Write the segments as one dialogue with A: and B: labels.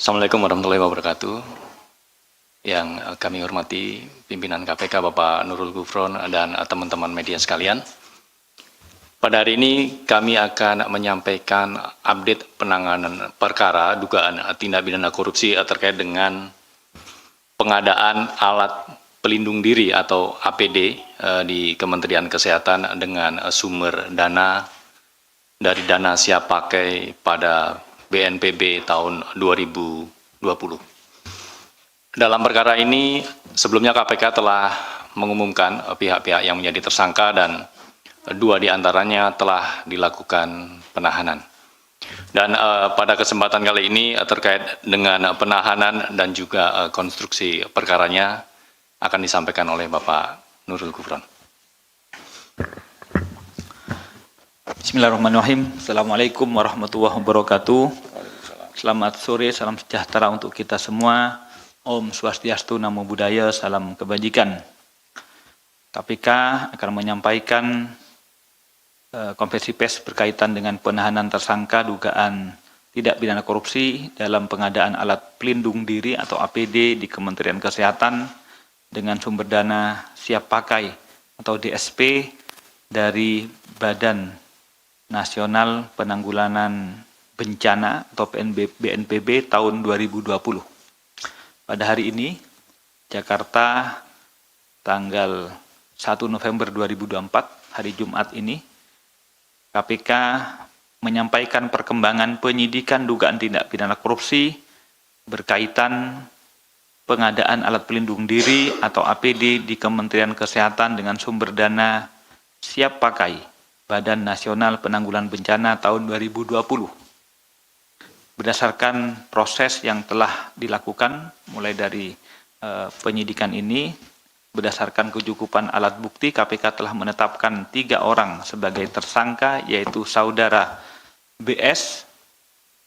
A: Assalamualaikum warahmatullahi wabarakatuh. Yang kami hormati pimpinan KPK Bapak Nurul Gufron dan teman-teman media sekalian. Pada hari ini kami akan menyampaikan update penanganan perkara dugaan tindak pidana korupsi terkait dengan pengadaan alat pelindung diri atau APD di Kementerian Kesehatan dengan sumber dana dari dana siap pakai pada BNPB tahun 2020. Dalam perkara ini, sebelumnya KPK telah mengumumkan pihak-pihak yang menjadi tersangka dan 2 diantaranya telah dilakukan penahanan. Dan pada kesempatan kali ini terkait dengan penahanan dan juga konstruksi perkaranya akan disampaikan oleh Bapak Nurul Gufron.
B: Bismillahirrahmanirrahim. Assalamualaikum warahmatullahi wabarakatuh. Selamat sore, salam sejahtera untuk kita semua. Om Swastiastu, Namo Buddhaya, salam kebajikan. KPK akan menyampaikan konferensi pers berkaitan dengan penahanan tersangka dugaan tidak pidana korupsi dalam pengadaan alat pelindung diri atau APD di Kementerian Kesehatan dengan sumber dana siap pakai atau DSP dari Badan Nasional Penanggulangan Bencana atau BNPB tahun 2020. Pada hari ini, Jakarta, tanggal 1 November 2024, hari Jumat ini, KPK menyampaikan perkembangan penyidikan dugaan tindak pidana korupsi berkaitan pengadaan alat pelindung diri atau APD di Kementerian Kesehatan dengan sumber dana siap pakai Badan Nasional Penanggulangan Bencana tahun 2020. Berdasarkan proses yang telah dilakukan mulai dari penyidikan ini, berdasarkan kecukupan alat bukti, KPK telah menetapkan 3 orang sebagai tersangka, yaitu Saudara BS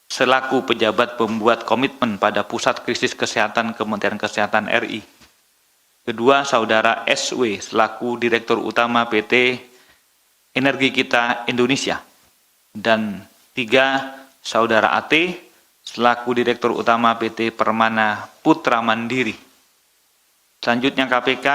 B: selaku pejabat pembuat komitmen pada Pusat Krisis Kesehatan Kementerian Kesehatan RI. Kedua, Saudara SW selaku Direktur Utama PT Energi Kita Indonesia. Dan 3, Saudara AT selaku Direktur Utama PT Permana Putra Mandiri. Selanjutnya KPK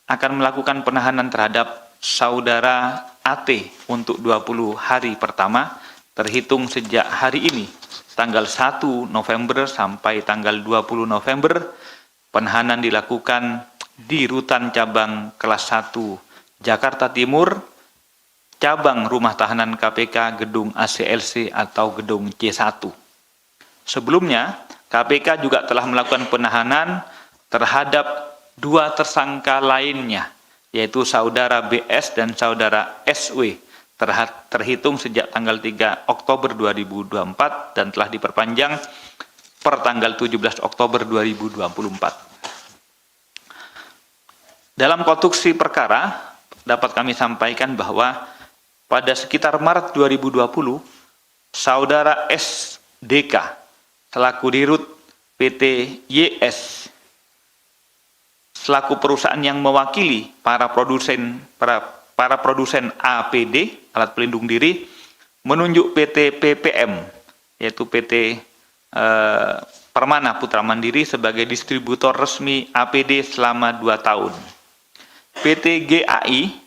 B: akan melakukan penahanan terhadap Saudara AT untuk 20 hari pertama terhitung sejak hari ini, tanggal 1 November sampai tanggal 20 November. Penahanan dilakukan di Rutan Cabang Kelas 1 Jakarta Timur, Cabang Rumah Tahanan KPK Gedung ACLC atau Gedung C1. Sebelumnya, KPK juga telah melakukan penahanan terhadap 2 tersangka lainnya, yaitu Saudara BS dan Saudara SW, terhitung sejak tanggal 3 Oktober 2024 dan telah diperpanjang per tanggal 17 Oktober 2024. Dalam konstruksi perkara, dapat kami sampaikan bahwa pada sekitar Maret 2020, Saudara SDK selaku Dirut PT YS selaku perusahaan yang mewakili para produsen APD alat pelindung diri menunjuk PT PPM, yaitu PT Permana Putra Mandiri sebagai distributor resmi APD selama 2 tahun. PT GAI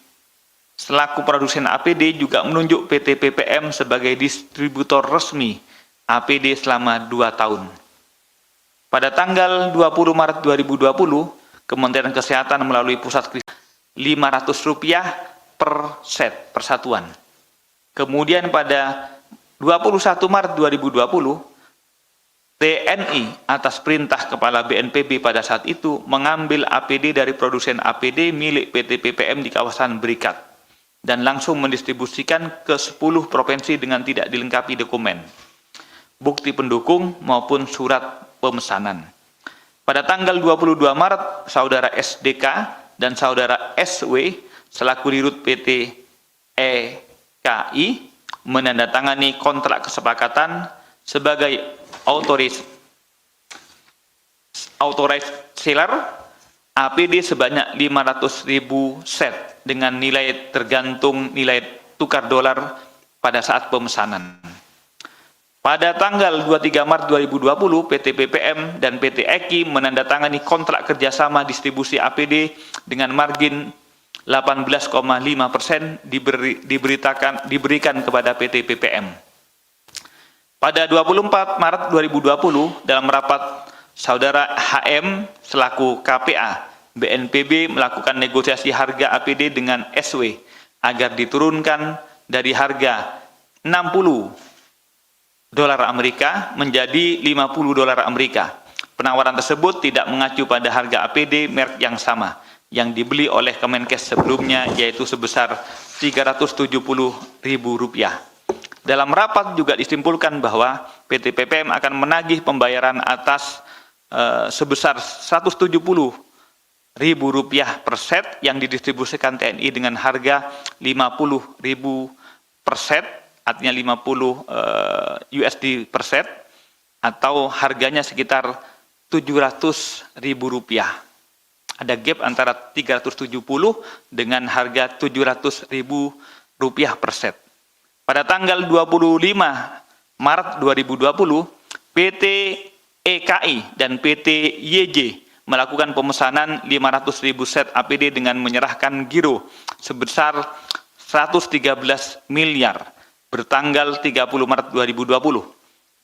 B: selaku produsen APD juga menunjuk PT PPM sebagai distributor resmi APD selama 2 tahun. Pada tanggal 20 Maret 2020, Kementerian Kesehatan melalui Pusat Krisis Rp500 per set persatuan. Kemudian pada 21 Maret 2020, TNI atas perintah Kepala BNPB pada saat itu mengambil APD dari produsen APD milik PT PPM di kawasan Berikat dan langsung mendistribusikan ke 10 provinsi dengan tidak dilengkapi dokumen, bukti pendukung maupun surat pemesanan. Pada tanggal 22 Maret, Saudara SDK dan Saudara SW selaku Dirut PT EKI menandatangani kontrak kesepakatan sebagai authorized seller APD sebanyak 500.000 set dengan nilai tergantung nilai tukar dolar pada saat pemesanan. Pada tanggal 23 Maret 2020, PT PPM dan PT EKI menandatangani kontrak kerjasama distribusi APD dengan margin 18,5% diberikan kepada PT PPM. Pada 24 Maret 2020, dalam rapat Saudara HM selaku KPA BNPB melakukan negosiasi harga APD dengan SW agar diturunkan dari harga $60 Amerika menjadi $50 Amerika. Penawaran tersebut tidak mengacu pada harga APD merek yang sama yang dibeli oleh Kemenkes sebelumnya, yaitu sebesar Rp370.000. Dalam rapat juga disimpulkan bahwa PT PPM akan menagih pembayaran atas sebesar Rp170.000 per set yang didistribusikan TNI dengan harga Rp50.000 per set, artinya 50 USD per set, atau harganya sekitar Rp700.000. Ada gap antara 370 dengan harga Rp700.000 per set. Pada tanggal 25 Maret 2020, PT EKI dan PT YJ melakukan pemesanan 500.000 set APD dengan menyerahkan giro sebesar 113 miliar bertanggal 30 Maret 2020.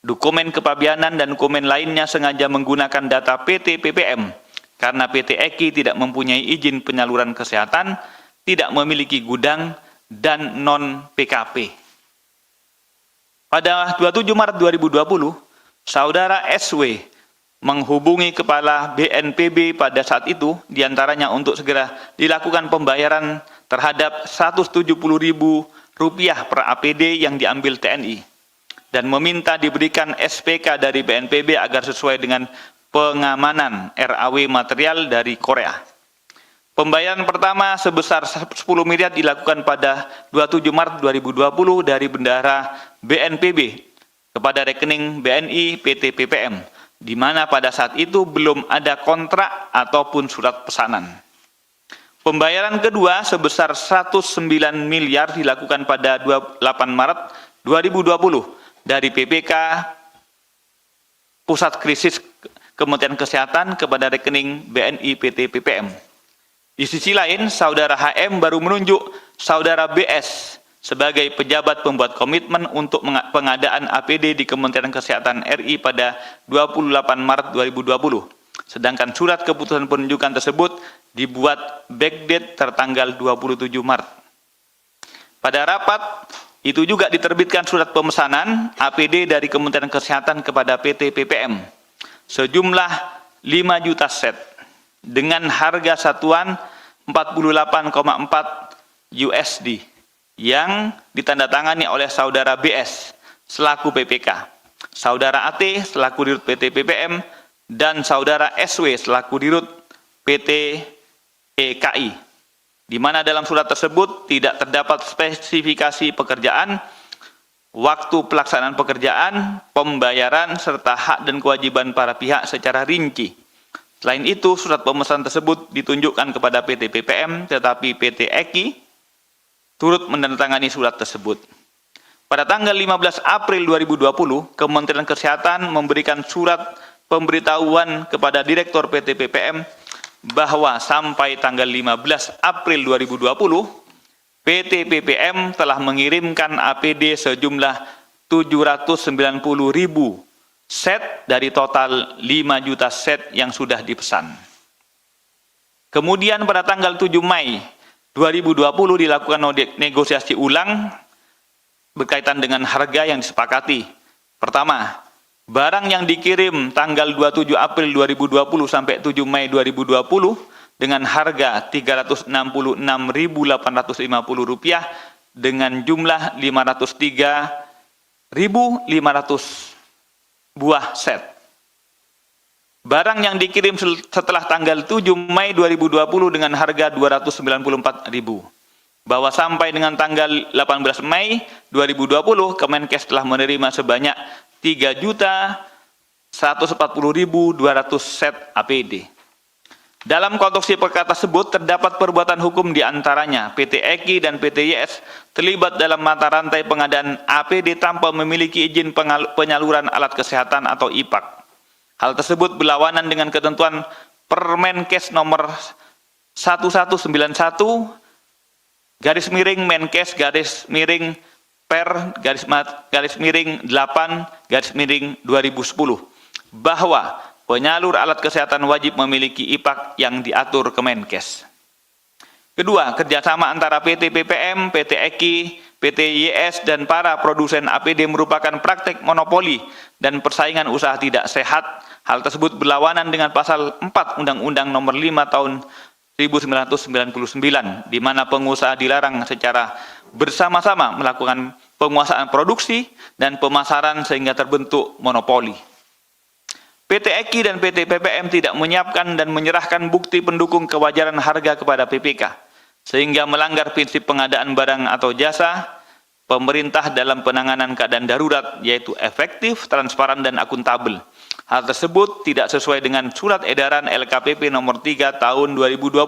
B: Dokumen kepabeanan dan dokumen lainnya sengaja menggunakan data PT PPM karena PT EKI tidak mempunyai izin penyaluran kesehatan, tidak memiliki gudang, dan non-PKP. Pada 27 Maret 2020, Saudara SW menghubungi Kepala BNPB pada saat itu, diantaranya untuk segera dilakukan pembayaran terhadap Rp170.000 per APD yang diambil TNI, dan meminta diberikan SPK dari BNPB agar sesuai dengan pengamanan RAW material dari Korea. Pembayaran pertama sebesar 10 miliar dilakukan pada 27 Maret 2020 dari bendahara BNPB kepada rekening BNI PT PPM, di mana pada saat itu belum ada kontrak ataupun surat pesanan. Pembayaran kedua sebesar 109 miliar dilakukan pada 28 Maret 2020 dari PPK Pusat Krisis Kementerian Kesehatan kepada rekening BNI PT PPM. Di sisi lain, Saudara HM baru menunjuk Saudara BS sebagai pejabat pembuat komitmen untuk pengadaan APD di Kementerian Kesehatan RI pada 28 Maret 2020. Sedangkan surat keputusan penunjukan tersebut dibuat backdate tertanggal 27 Maret. Pada rapat itu juga diterbitkan surat pemesanan APD dari Kementerian Kesehatan kepada PT PPM sejumlah 5 juta set dengan harga satuan 48,4 USD yang ditandatangani oleh Saudara BS selaku PPK, Saudara AT selaku Dirut PT PPM, dan Saudara SW selaku Dirut PT EKI, di mana dalam surat tersebut tidak terdapat spesifikasi pekerjaan, waktu pelaksanaan pekerjaan, pembayaran, serta hak dan kewajiban para pihak secara rinci. Selain itu, surat pemesanan tersebut ditunjukkan kepada PT PPM, tetapi PT EKI turut menandatangani surat tersebut. Pada tanggal 15 April 2020, Kementerian Kesehatan memberikan surat pemberitahuan kepada Direktur PT PPM bahwa sampai tanggal 15 April 2020, PT PPM telah mengirimkan APD sejumlah 790.000 set dari total 5 juta set yang sudah dipesan. Kemudian pada tanggal 7 Mei 2020 dilakukan negosiasi ulang berkaitan dengan harga yang disepakati. Pertama, barang yang dikirim tanggal 27 April 2020 sampai 7 Mei 2020 dengan harga Rp366.850 dengan jumlah 503.500 buah set. Barang yang dikirim setelah tanggal 7 Mei 2020 dengan harga Rp294.000. Bahwa sampai dengan tanggal 18 Mei 2020, Kemenkes telah menerima sebanyak 3.140.200 set APD. Dalam konstruksi perkara tersebut terdapat perbuatan hukum di antaranya PT EKI dan PT YS terlibat dalam mata rantai pengadaan APD tanpa memiliki izin penyaluran alat kesehatan atau IPAK. Hal tersebut berlawanan dengan ketentuan Permenkes nomor 1191 garis miring Menkes garis miring per garis miring 8 garis miring 2010 bahwa penyalur alat kesehatan wajib memiliki IPAK yang diatur Kemenkes. Kedua, kerjasama antara PT PPM, PT EKI, PT YS, dan para produsen APD merupakan praktek monopoli dan persaingan usaha tidak sehat. Hal tersebut berlawanan dengan pasal 4 Undang-Undang nomor 5 tahun 1999, di mana pengusaha dilarang secara bersama-sama melakukan penguasaan produksi dan pemasaran sehingga terbentuk monopoli. PT EKI dan PT PPM tidak menyiapkan dan menyerahkan bukti pendukung kewajaran harga kepada PPK, sehingga melanggar prinsip pengadaan barang atau jasa pemerintah dalam penanganan keadaan darurat, yaitu efektif, transparan, dan akuntabel. Hal tersebut tidak sesuai dengan surat edaran LKPP nomor 3 tahun 2020.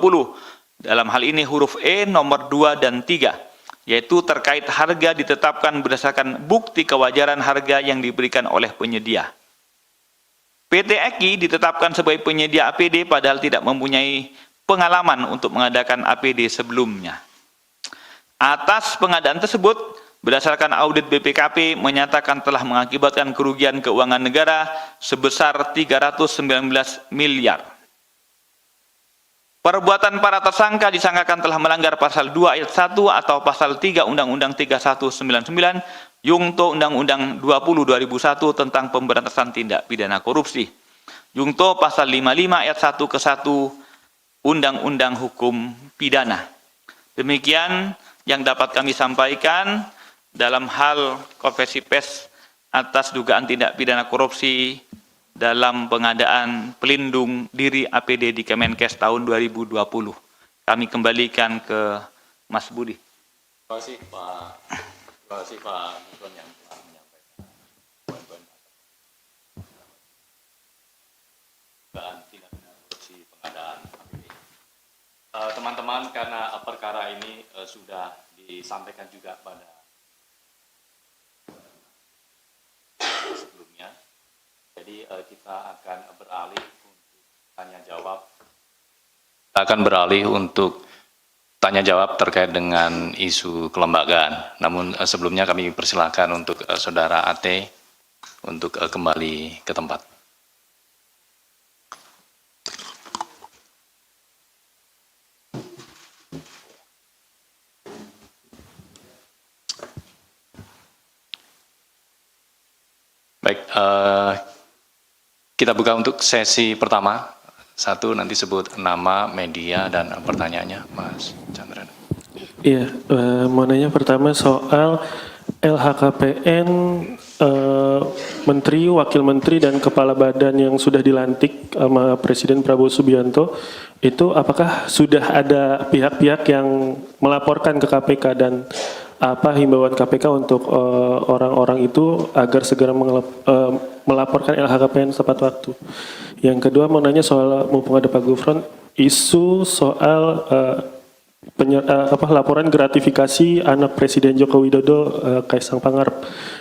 B: Dalam hal ini huruf E nomor 2 dan 3, yaitu terkait harga ditetapkan berdasarkan bukti kewajaran harga yang diberikan oleh penyedia. PT EKI ditetapkan sebagai penyedia APD padahal tidak mempunyai pengalaman untuk mengadakan APD sebelumnya. Atas pengadaan tersebut, berdasarkan audit BPKP menyatakan telah mengakibatkan kerugian keuangan negara sebesar 319 miliar. Perbuatan para tersangka disangkakan telah melanggar pasal 2 ayat 1 atau pasal 3 Undang-Undang 3199 Yungto Undang-Undang 20/2001 tentang pemberantasan tindak pidana korupsi. Yungto pasal 55 ayat 1 ke 1 Undang-Undang Hukum Pidana. Demikian yang dapat kami sampaikan dalam hal konversi pers atas dugaan tindak pidana korupsi dalam pengadaan pelindung diri APD di Kemenkes tahun 2020. Kami kembalikan ke Mas Budi.
A: Terima kasih Pak Gufron yang telah menyampaikan poin-poin dugaan tindak pidana korupsi pengadaan APD. Teman-teman, karena perkara ini sudah disampaikan juga pada sebelumnya, jadi kita akan beralih untuk tanya jawab. Kita akan beralih untuk tanya jawab terkait dengan isu kelembagaan. Namun sebelumnya kami persilakan untuk Saudara AT untuk kembali ke tempat. Baik, kita buka untuk sesi pertama. Satu, nanti sebut nama, media, dan pertanyaannya, Mas Chandra.
C: Iya, mau nanya pertama soal LHKPN, Menteri, Wakil Menteri, dan Kepala Badan yang sudah dilantik sama Presiden Prabowo Subianto, itu apakah sudah ada pihak-pihak yang melaporkan ke KPK dan apa himbauan KPK untuk orang-orang itu agar segera melaporkan LHKPN tepat waktu. Yang kedua mau nanya soal, mumpung ada Pak Gufron, isu soal laporan gratifikasi anak Presiden Joko Widodo, Kaisang Pangarep.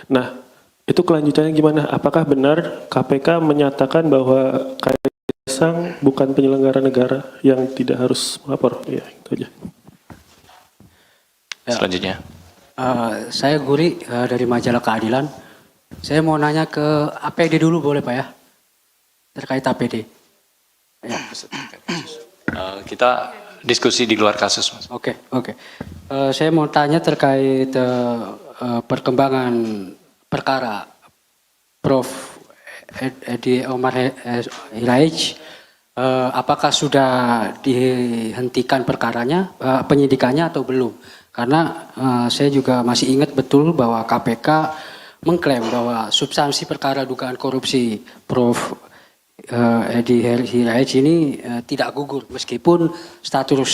C: Nah, itu kelanjutannya gimana? Apakah benar KPK menyatakan bahwa Kaisang bukan penyelenggara negara yang tidak harus melapor? Ya, itu aja.
A: Selanjutnya.
D: Saya Guri dari Majalah Keadilan. Saya mau nanya ke APD dulu, boleh Pak ya? Terkait APD. Ya.
A: Kita diskusi di luar kasus, Mas.
D: Oke. Saya mau tanya terkait perkembangan perkara Prof. Edi Omar Hiraij. Apakah sudah dihentikan perkaranya, penyidikannya atau belum? Karena saya juga masih ingat betul bahwa KPK mengklaim bahwa substansi perkara dugaan korupsi Prof. Edi Hiraij ini tidak gugur meskipun status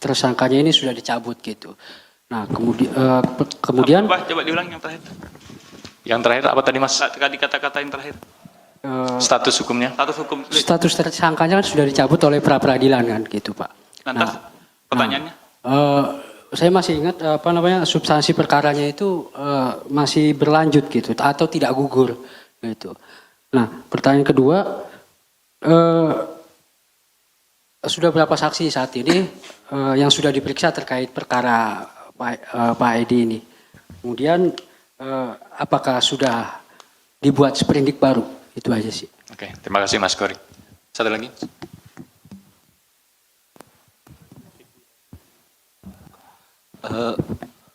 D: tersangkanya ini sudah dicabut gitu. Nah kemudian
B: Coba diulang yang terakhir.
A: Yang terakhir apa tadi, Mas?
B: Tadi kata-kata yang terakhir.
A: Status hukumnya?
B: Status hukum.
D: status tersangkanya kan sudah dicabut oleh pra peradilan kan gitu Pak.
B: Lantas pertanyaannya?
D: Saya masih ingat substansi perkaranya itu masih berlanjut gitu atau tidak gugur gitu. Nah pertanyaan kedua, sudah berapa saksi saat ini yang sudah diperiksa terkait perkara Pak Edi ini? Kemudian apakah sudah dibuat sprindik baru? Itu aja sih.
A: Oke, terima kasih Mas Korik. Satu lagi.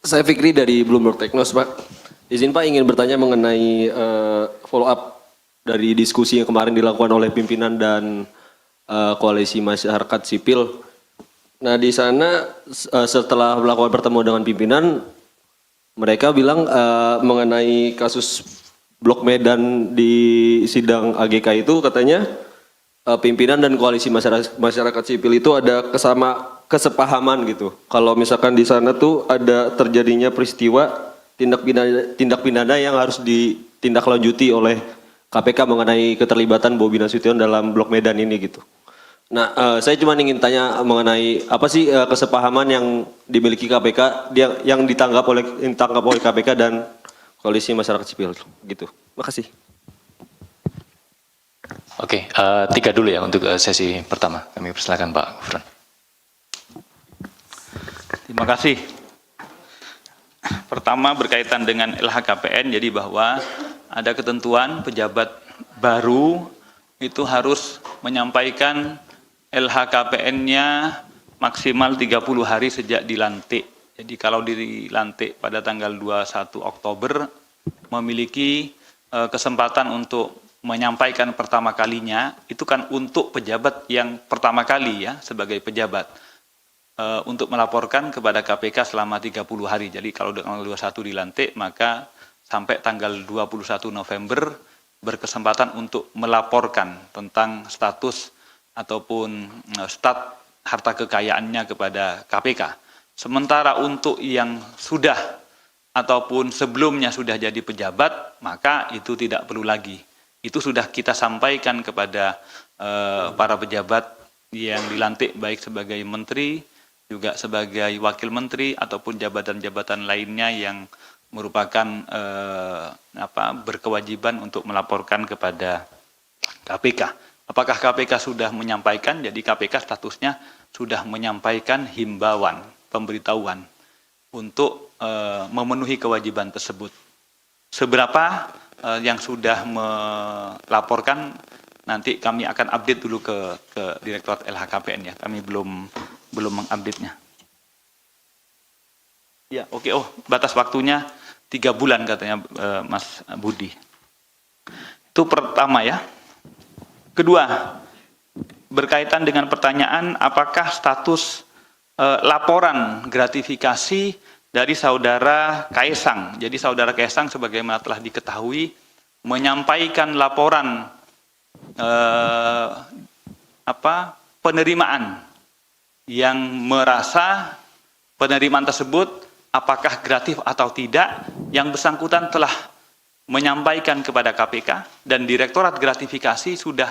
E: Saya Fikri dari Bloomberg Technos, Pak. Izin Pak ingin bertanya mengenai follow up dari diskusi yang kemarin dilakukan oleh pimpinan dan koalisi masyarakat sipil. Nah di sana setelah melakukan pertemuan dengan pimpinan, mereka bilang mengenai kasus Blok Medan di sidang AGK itu katanya pimpinan dan koalisi masyarakat sipil itu ada kesepahaman gitu. Kalau misalkan di sana tuh ada terjadinya peristiwa tindak pidana yang harus ditindaklanjuti oleh KPK mengenai keterlibatan Bobi Nasution dalam Blok Medan ini gitu. Nah, saya cuma ingin tanya mengenai apa sih kesepahaman yang dimiliki KPK yang ditangkap oleh KPK dan koalisi masyarakat sipil gitu. Makasih.
A: Oke, 3 dulu ya untuk sesi pertama. Kami persilakan Pak Gufron.
B: Terima kasih. Pertama berkaitan dengan LHKPN, jadi bahwa ada ketentuan pejabat baru itu harus menyampaikan LHKPN-nya maksimal 30 hari sejak dilantik. Jadi kalau dilantik pada tanggal 21 Oktober, memiliki kesempatan untuk menyampaikan pertama kalinya, itu kan untuk pejabat yang pertama kali ya, sebagai pejabat. Untuk melaporkan kepada KPK selama 30 hari. Jadi kalau tanggal 21 dilantik, maka sampai tanggal 21 November berkesempatan untuk melaporkan tentang status ataupun stat harta kekayaannya kepada KPK. Sementara untuk yang sudah ataupun sebelumnya sudah jadi pejabat, maka itu tidak perlu lagi. Itu sudah kita sampaikan kepada para pejabat yang dilantik baik sebagai menteri, juga sebagai wakil menteri ataupun jabatan-jabatan lainnya yang merupakan berkewajiban untuk melaporkan kepada KPK. Apakah KPK sudah menyampaikan? Jadi KPK statusnya sudah menyampaikan himbauan, pemberitahuan untuk memenuhi kewajiban tersebut. Seberapa yang sudah melaporkan, nanti kami akan update dulu ke Direktorat LHKPN ya. Kami belum mengupdate-nya. Ya, oke. Oh, batas waktunya 3 bulan katanya Mas Budi. Itu pertama ya. Kedua, berkaitan dengan pertanyaan apakah status laporan gratifikasi dari saudara Kaesang. Jadi saudara Kaesang sebagaimana telah diketahui menyampaikan laporan penerimaan yang merasa penerimaan tersebut apakah gratis atau tidak, yang bersangkutan telah menyampaikan kepada KPK dan Direktorat Gratifikasi sudah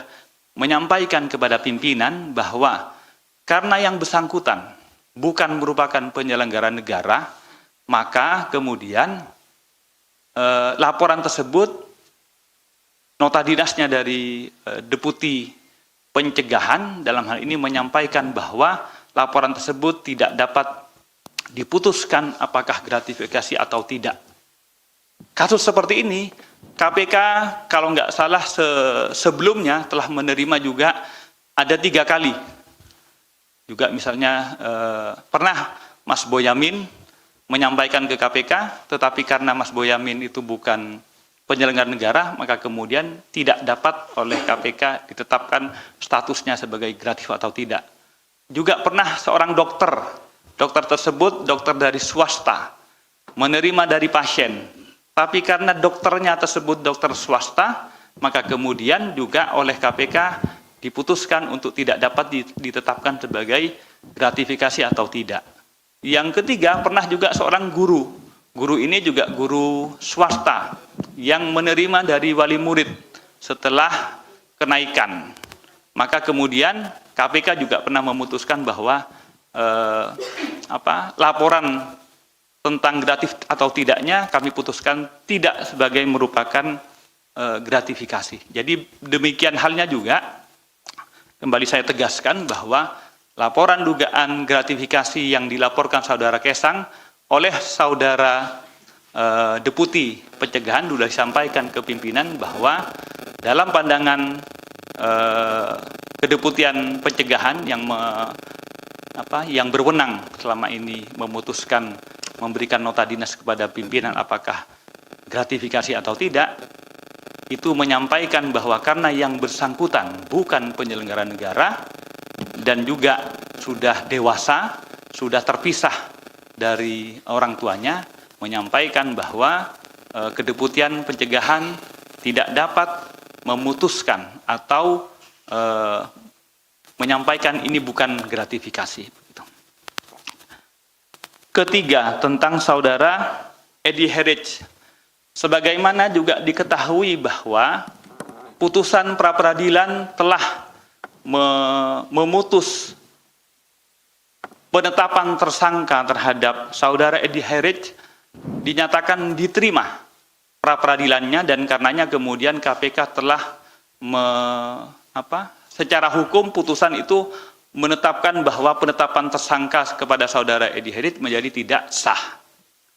B: menyampaikan kepada pimpinan bahwa karena yang bersangkutan bukan merupakan penyelenggara negara, maka kemudian laporan tersebut, nota dinasnya dari Deputi Pencegahan dalam hal ini menyampaikan bahwa laporan tersebut tidak dapat diputuskan apakah gratifikasi atau tidak. Kasus seperti ini, KPK kalau nggak salah sebelumnya telah menerima juga ada 3 kali. Juga misalnya pernah Mas Boyamin menyampaikan ke KPK, tetapi karena Mas Boyamin itu bukan penyelenggara negara, maka kemudian tidak dapat oleh KPK ditetapkan statusnya sebagai gratis atau tidak. Juga pernah seorang dokter tersebut dokter dari swasta, menerima dari pasien. Tapi karena dokternya tersebut dokter swasta, maka kemudian juga oleh KPK diputuskan untuk tidak dapat ditetapkan sebagai gratifikasi atau tidak. Yang ketiga, pernah juga seorang guru. Guru ini juga guru swasta yang menerima dari wali murid setelah kenaikan. Maka kemudian KPK juga pernah memutuskan bahwa laporan tentang gratis atau tidaknya kami putuskan tidak sebagai merupakan gratifikasi. Jadi demikian halnya juga, kembali saya tegaskan bahwa laporan dugaan gratifikasi yang dilaporkan Saudara Kaesang oleh Saudara Deputi Pencegahan sudah disampaikan ke pimpinan bahwa dalam pandangan Kedeputian Pencegahan yang berwenang selama ini memutuskan memberikan nota dinas kepada pimpinan apakah gratifikasi atau tidak, itu menyampaikan bahwa karena yang bersangkutan bukan penyelenggara negara dan juga sudah dewasa, sudah terpisah dari orang tuanya, menyampaikan bahwa Kedeputian Pencegahan tidak dapat memutuskan atau menyampaikan ini bukan gratifikasi. Ketiga, tentang Saudara Edi Herij. Sebagaimana juga diketahui bahwa putusan pra-peradilan telah memutus penetapan tersangka terhadap Saudara Edi Herij dinyatakan diterima pra-peradilannya, dan karenanya kemudian KPK telah secara hukum putusan itu menetapkan bahwa penetapan tersangka kepada Saudara Edi Herij menjadi tidak sah.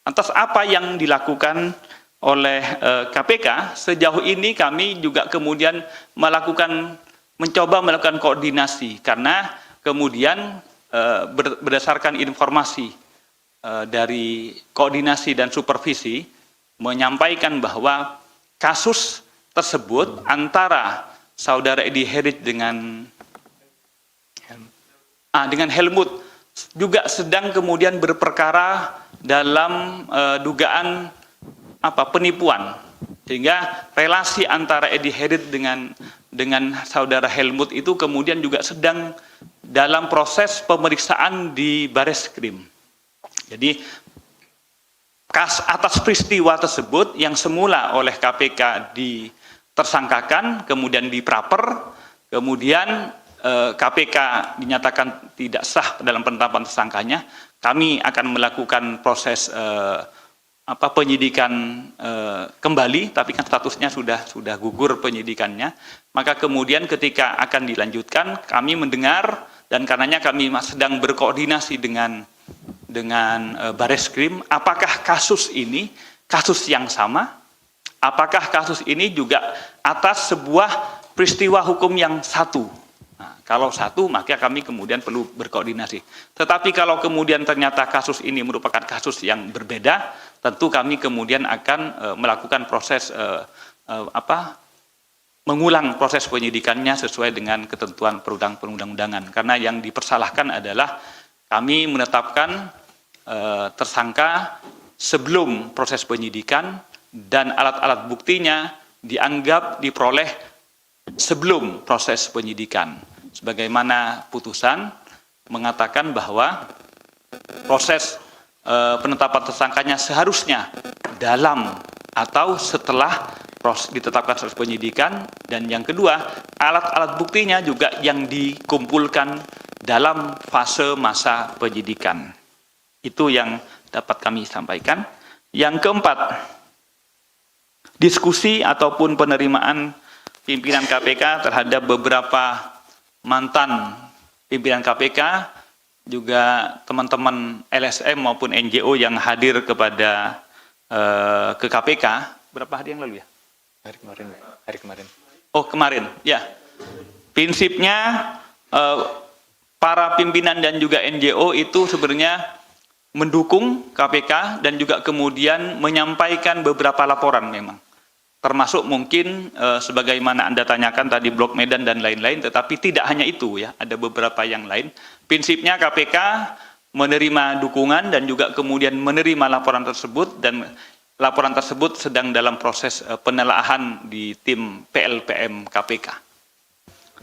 B: Lantas apa yang dilakukan oleh KPK? Sejauh ini kami juga kemudian mencoba melakukan koordinasi, karena kemudian berdasarkan informasi dari koordinasi dan supervisi menyampaikan bahwa kasus tersebut antara Saudara Edi Herij dengan Helmut juga sedang kemudian berperkara dalam dugaan penipuan, sehingga relasi antara Edi Herij dengan Saudara Helmut itu kemudian juga sedang dalam proses pemeriksaan di Bareskrim. Jadi atas peristiwa tersebut yang semula oleh KPK ditersangkakan, kemudian dipraper, kemudian KPK dinyatakan tidak sah dalam penetapan tersangkanya, kami akan melakukan proses penyidikan kembali, tapi kan statusnya sudah gugur penyidikannya. Maka kemudian ketika akan dilanjutkan, kami mendengar, dan karenanya kami sedang berkoordinasi dengan Bareskrim, apakah kasus ini kasus yang sama? Apakah kasus ini juga atas sebuah peristiwa hukum yang satu? Nah, kalau satu, maka kami kemudian perlu berkoordinasi. Tetapi kalau kemudian ternyata kasus ini merupakan kasus yang berbeda, tentu kami kemudian akan melakukan proses mengulang proses penyidikannya sesuai dengan ketentuan perundang-undangan. Karena yang dipersalahkan adalah kami menetapkan tersangka sebelum proses penyidikan, dan alat-alat buktinya dianggap diperoleh sebelum proses penyidikan. Sebagaimana putusan mengatakan bahwa proses penetapan tersangkanya seharusnya dalam atau setelah ditetapkan proses penyidikan, dan yang kedua, alat-alat buktinya juga yang dikumpulkan dalam fase masa penyidikan. Itu yang dapat kami sampaikan. Yang keempat, diskusi ataupun penerimaan pimpinan KPK terhadap beberapa mantan pimpinan KPK, juga teman-teman LSM maupun NGO yang hadir ke KPK. Berapa hari yang lalu ya? Hari kemarin. Oh, kemarin, ya. Prinsipnya para pimpinan dan juga NGO itu sebenarnya mendukung KPK dan juga kemudian menyampaikan beberapa laporan memang. Termasuk mungkin sebagaimana Anda tanyakan tadi Blok Medan dan lain-lain, tetapi tidak hanya itu ya, ada beberapa yang lain. Prinsipnya KPK menerima dukungan dan juga kemudian menerima laporan tersebut, dan laporan tersebut sedang dalam proses penelaahan di tim PLPM KPK.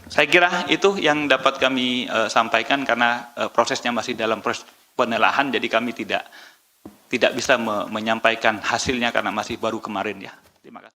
B: Saya kira itu yang dapat kami sampaikan, karena prosesnya masih dalam proses penelaahan, jadi kami tidak bisa menyampaikan hasilnya karena masih baru kemarin ya. Terima kasih.